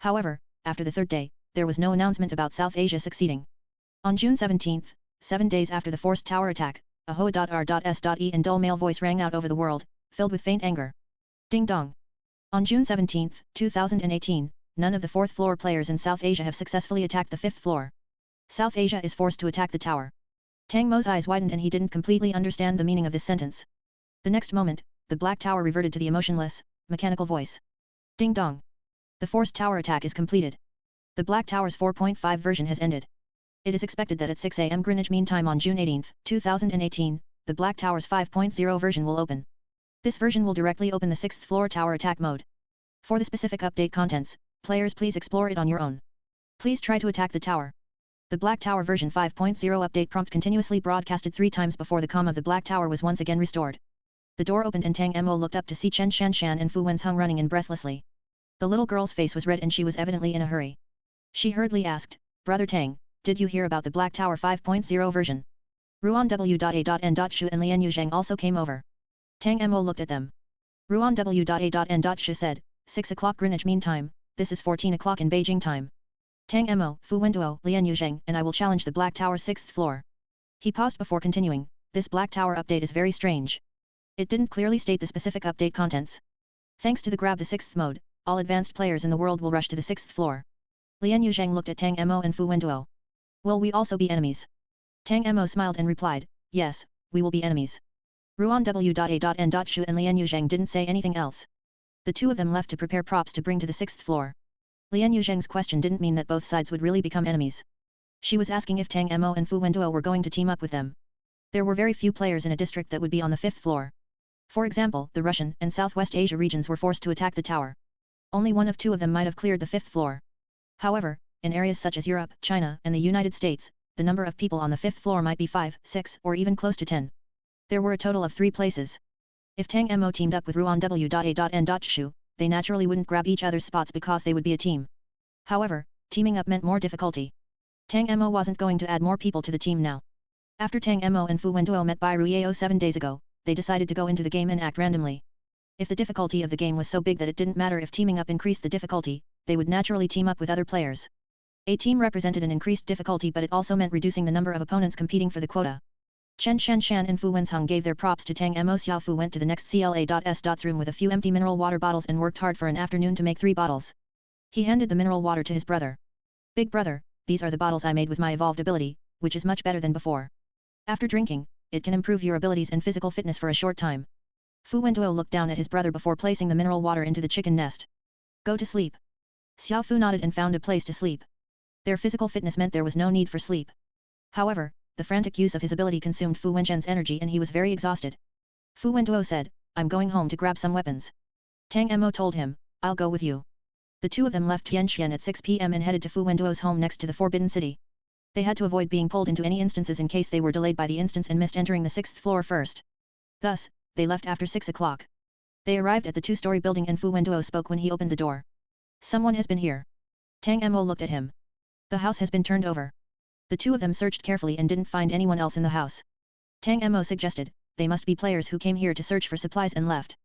However, after the third day, there was no announcement about South Asia succeeding. On June 17, 7 days after the forced tower attack, a hoa.r.s.e and dull male voice rang out over the world, filled with faint anger. Ding dong. On June 17, 2018, none of the fourth floor players in South Asia have successfully attacked the fifth floor. South Asia is forced to attack the tower. Tang Mo's eyes widened and he didn't completely understand the meaning of this sentence. The next moment, the black tower reverted to the emotionless, mechanical voice. Ding dong. The forced tower attack is completed. The Black Tower's 4.5 version has ended. It is expected that at 6 am Greenwich Mean Time on June 18, 2018, the Black Tower's 5.0 version will open. This version will directly open the 6th floor tower attack mode. For the specific update contents, players please explore it on your own. Please try to attack the tower. The Black Tower version 5.0 update prompt continuously broadcasted 3 times before the calm of the Black Tower was once again restored. The door opened and Tang Mo looked up to see Chen Shanshan and Fu Wenzheng running in breathlessly. The little girl's face was red and she was evidently in a hurry. She hurriedly asked, Brother Tang, did you hear about the Black Tower 5.0 version? Ruan W.A.N.Shu and Lian Yuzhang also came over. Tang Mo looked at them. Ruan W.A.N.Shu said, 6 o'clock Greenwich Mean Time, this is 14 o'clock in Beijing time. Tang Mo, Fu Wenduo, Lian Yuzhang and I will challenge the Black Tower 6th floor. He paused before continuing, this Black Tower update is very strange. It didn't clearly state the specific update contents. Thanks to the grab the 6th mode, all advanced players in the world will rush to the 6th floor. Lian Yuzhang looked at Tang Mo and Fu Wenduo. Will we also be enemies? Tang Mo smiled and replied, yes, we will be enemies. Ruan W.A.N.Shu and Lian Yuzhang didn't say anything else. The two of them left to prepare props to bring to the 6th floor. Lian Yuzhang's question didn't mean that both sides would really become enemies. She was asking if Tang Mo and Fu Wenduo were going to team up with them. There were very few players in a district that would be on the 5th floor. For example, the Russian and Southwest Asia regions were forced to attack the tower. Only one of two of them might have cleared the 5th floor. However, in areas such as Europe, China, and the United States, the number of people on the 5th floor might be 5, 6, or even close to 10. There were a total of 3 places. If Tang Mo teamed up with Ruan W.A.N.Shu, they naturally wouldn't grab each other's spots because they would be a team. However, teaming up meant more difficulty. Tang Mo wasn't going to add more people to the team now. After Tang Mo and Fu Wenduo met by Ruiao 7 days ago, they decided to go into the game and act randomly. If the difficulty of the game was so big that it didn't matter if teaming up increased the difficulty, they would naturally team up with other players. A team represented an increased difficulty but it also meant reducing the number of opponents competing for the quota. Chen Shanshan and Fu Wenzheng gave their props to Tang Mo. Xiao Fu went to the next CLA.S. room with a few empty mineral water bottles and worked hard for an afternoon to make 3 bottles. He handed the mineral water to his brother. Big brother, these are the bottles I made with my evolved ability, which is much better than before. After drinking, it can improve your abilities and physical fitness for a short time. Fu Wenduo looked down at his brother before placing the mineral water into the chicken nest. Go to sleep. Xiao Fu nodded and found a place to sleep. Their physical fitness meant there was no need for sleep. However, the frantic use of his ability consumed Fu Wenzhen's energy and he was very exhausted. Fu Wenduo said, I'm going home to grab some weapons. Tang Mo told him, I'll go with you. The two of them left Tianxian at 6 p.m. and headed to Fu Wenduo's home next to the Forbidden City. They had to avoid being pulled into any instances in case they were delayed by the instance and missed entering the 6th floor first. Thus, they left after 6 o'clock. They arrived at the 2-story building and Fu Wenduo spoke when he opened the door. Someone has been here. Tang Mo looked at him. The house has been turned over. The two of them searched carefully and didn't find anyone else in the house. Tang Mo suggested, they must be players who came here to search for supplies and left.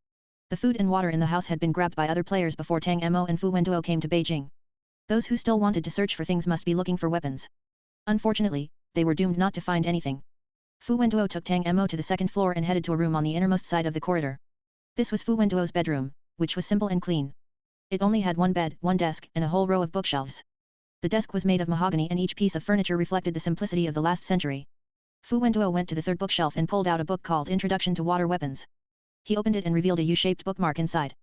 The food and water in the house had been grabbed by other players before Tang Mo and Fu Wenduo came to Beijing. Those who still wanted to search for things must be looking for weapons. Unfortunately, they were doomed not to find anything. Fu Wenduo took Tang Mo to the 2nd floor and headed to a room on the innermost side of the corridor. This was Fu Wenduo's bedroom, which was simple and clean. It only had 1 bed, 1 desk, and a whole row of bookshelves. The desk was made of mahogany and each piece of furniture reflected the simplicity of the last century. Fu Wenduo went to the 3rd bookshelf and pulled out a book called Introduction to Water Weapons. He opened it and revealed a U-shaped bookmark inside.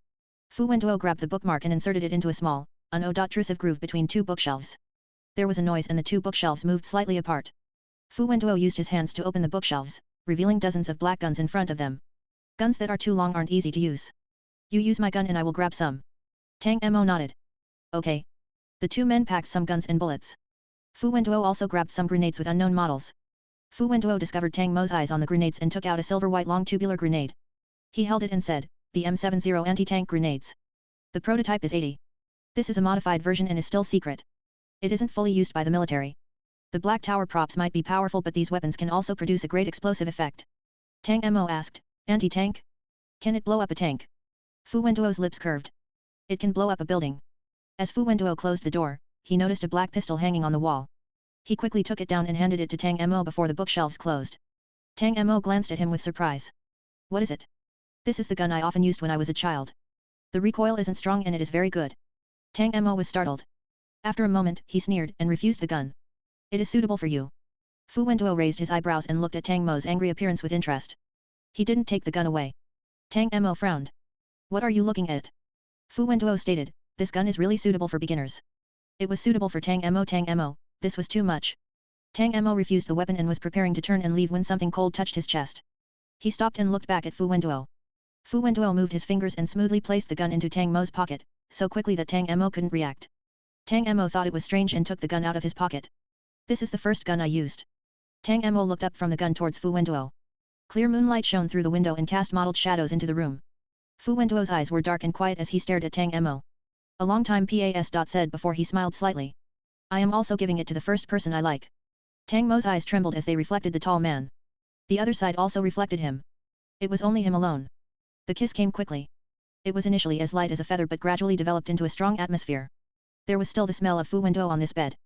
Fu Wenduo grabbed the bookmark and inserted it into a small, unobtrusive groove between 2 bookshelves. There was a noise and the 2 bookshelves moved slightly apart. Fu Wenduo used his hands to open the bookshelves, revealing dozens of black guns in front of them. Guns that are too long aren't easy to use. You use my gun and I will grab some. Tang Mo nodded. Okay. The 2 men packed some guns and bullets. Fu Wenduo also grabbed some grenades with unknown models. Fu Wenduo discovered Tang Mo's eyes on the grenades and took out a silver-white long tubular grenade. He held it and said, the M70 anti-tank grenades. The prototype is 80. This is a modified version and is still secret. It isn't fully used by the military. The Black Tower props might be powerful but these weapons can also produce a great explosive effect. Tang Mo asked, anti-tank? Can it blow up a tank? Fu Wenduo's lips curved. It can blow up a building. As Fu Wenduo closed the door, he noticed a black pistol hanging on the wall. He quickly took it down and handed it to Tang Mo before the bookshelves closed. Tang Mo glanced at him with surprise. What is it? This is the gun I often used when I was a child. The recoil isn't strong and it is very good. Tang Mo was startled. After a moment, he sneered and refused the gun. It is suitable for you. Fu Wenduo raised his eyebrows and looked at Tang Mo's angry appearance with interest. He didn't take the gun away. Tang Mo frowned. What are you looking at? Fu Wenduo stated, this gun is really suitable for beginners. It was suitable for Tang Mo, this was too much. Tang Mo refused the weapon and was preparing to turn and leave when something cold touched his chest. He stopped and looked back at Fu Wenduo. Fu Wenduo moved his fingers and smoothly placed the gun into Tang Mo's pocket, so quickly that Tang Mo couldn't react. Tang Mo thought it was strange and took the gun out of his pocket. This is the first gun I used. Tang Mo looked up from the gun towards Fu Wenduo. Clear moonlight shone through the window and cast mottled shadows into the room. Fu Wenduo's eyes were dark and quiet as he stared at Tang Mo. A long time said before he smiled slightly. I am also giving it to the first person I like. Tang Mo's eyes trembled as they reflected the tall man. The other side also reflected him. It was only him alone. The kiss came quickly. It was initially as light as a feather but gradually developed into a strong atmosphere. There was still the smell of Fu Wenduo on this bed.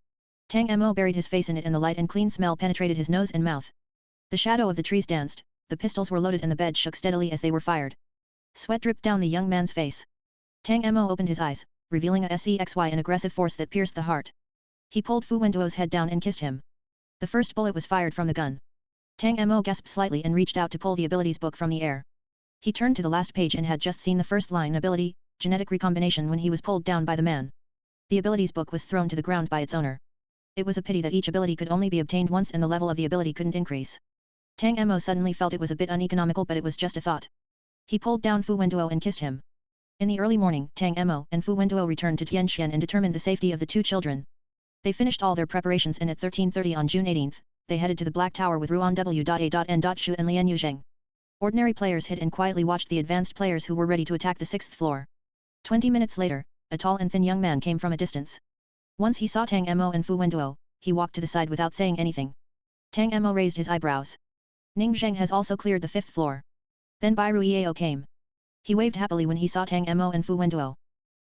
Tang Mo buried his face in it and the light and clean smell penetrated his nose and mouth. The shadow of the trees danced, the pistols were loaded and the bed shook steadily as they were fired. Sweat dripped down the young man's face. Tang Mo opened his eyes, revealing a sexy and aggressive force that pierced the heart. He pulled Fu Wenduo's head down and kissed him. The first bullet was fired from the gun. Tang Mo gasped slightly and reached out to pull the abilities book from the air. He turned to the last page and had just seen the first line ability, genetic recombination when he was pulled down by the man. The abilities book was thrown to the ground by its owner. It was a pity that each ability could only be obtained once and the level of the ability couldn't increase. Tang Mo suddenly felt it was a bit uneconomical but it was just a thought. He pulled down Fu Wenduo and kissed him. In the early morning, Tang Mo and Fu Wenduo returned to Tianxian and determined the safety of the two children. They finished all their preparations and at 13:30 on June 18, they headed to the Black Tower with Ruan W.A.N. Shu and Lian Yuzheng. Ordinary players hid and quietly watched the advanced players who were ready to attack the 6th floor. 20 minutes later, a tall and thin young man came from a distance. Once he saw Tang Mo and Fu Wenduo, he walked to the side without saying anything. Tang Mo raised his eyebrows. Ning Zheng has also cleared the 5th floor. Then Bai Ruiao came. He waved happily when he saw Tang Mo and Fu Wenduo.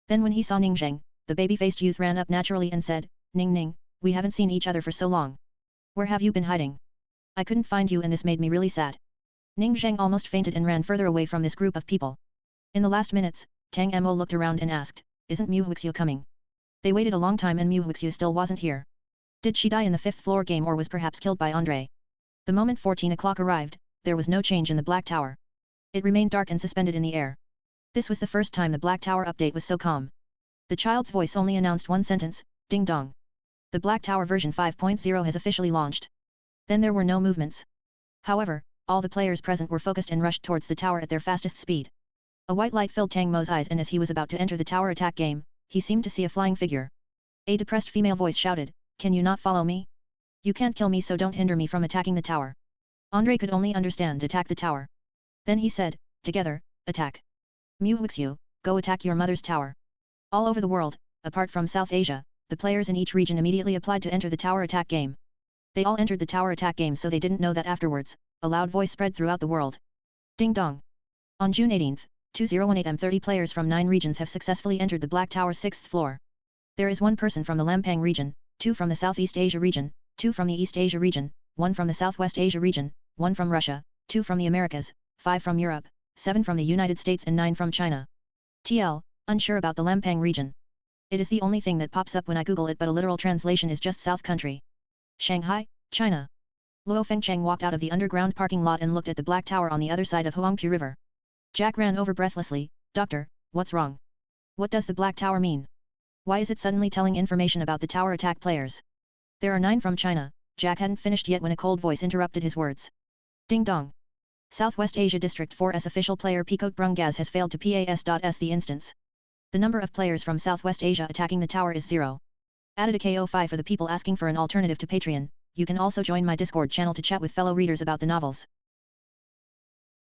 Then when he saw Ning Zheng, the baby-faced youth ran up naturally and said, Ning, we haven't seen each other for so long. Where have you been hiding? I couldn't find you and this made me really sad. Ning Zheng almost fainted and ran further away from this group of people. In the last minutes, Tang Mo looked around and asked, isn't Mu Huixiu coming? They waited a long time and Mu Huixiu still wasn't here. Did she die in the 5th floor game or was perhaps killed by Andre? The moment 14 o'clock arrived, there was no change in the Black Tower. It remained dark and suspended in the air. This was the first time the Black Tower update was so calm. The child's voice only announced one sentence, ding dong. The Black Tower version 5.0 has officially launched. Then there were no movements. However, all the players present were focused and rushed towards the tower at their fastest speed. A white light filled Tang Mo's eyes and as he was about to enter the tower attack game, he seemed to see a flying figure. A depressed female voice shouted, can you not follow me? You can't kill me so don't hinder me from attacking the tower. Andre could only understand attack the tower. Then he said, together, attack. Mu Huixiu, go attack your mother's tower. All over the world, apart from South Asia, the players in each region immediately applied to enter the tower attack game. They all entered the tower attack game so they didn't know that afterwards, a loud voice spread throughout the world. Ding dong. On June 18, 2018 30 players from 9 regions have successfully entered the Black Tower's 6th floor. There is 1 person from the Lampang region, 2 from the Southeast Asia region, 2 from the East Asia region, 1 from the Southwest Asia region, 1 from Russia, 2 from the Americas, 5 from Europe, 7 from the United States and 9 from China. TL, unsure about the Lampang region. It is the only thing that pops up when I Google it but a literal translation is just South Country. Shanghai, China. Luo Fengcheng walked out of the underground parking lot and looked at the Black Tower on the other side of Huangpu River. Jack ran over breathlessly, Doctor, what's wrong? What does the Black Tower mean? Why is it suddenly telling information about the tower attack players? There are 9 from China. Jack hadn't finished yet when a cold voice interrupted his words. Ding dong. Southwest Asia District 4's official player Picot Brungaz has failed to PAS.S the instance. The number of players from Southwest Asia attacking the tower is 0. Added a KO5 for the people asking for an alternative to Patreon. You can also join my Discord channel to chat with fellow readers about the novels.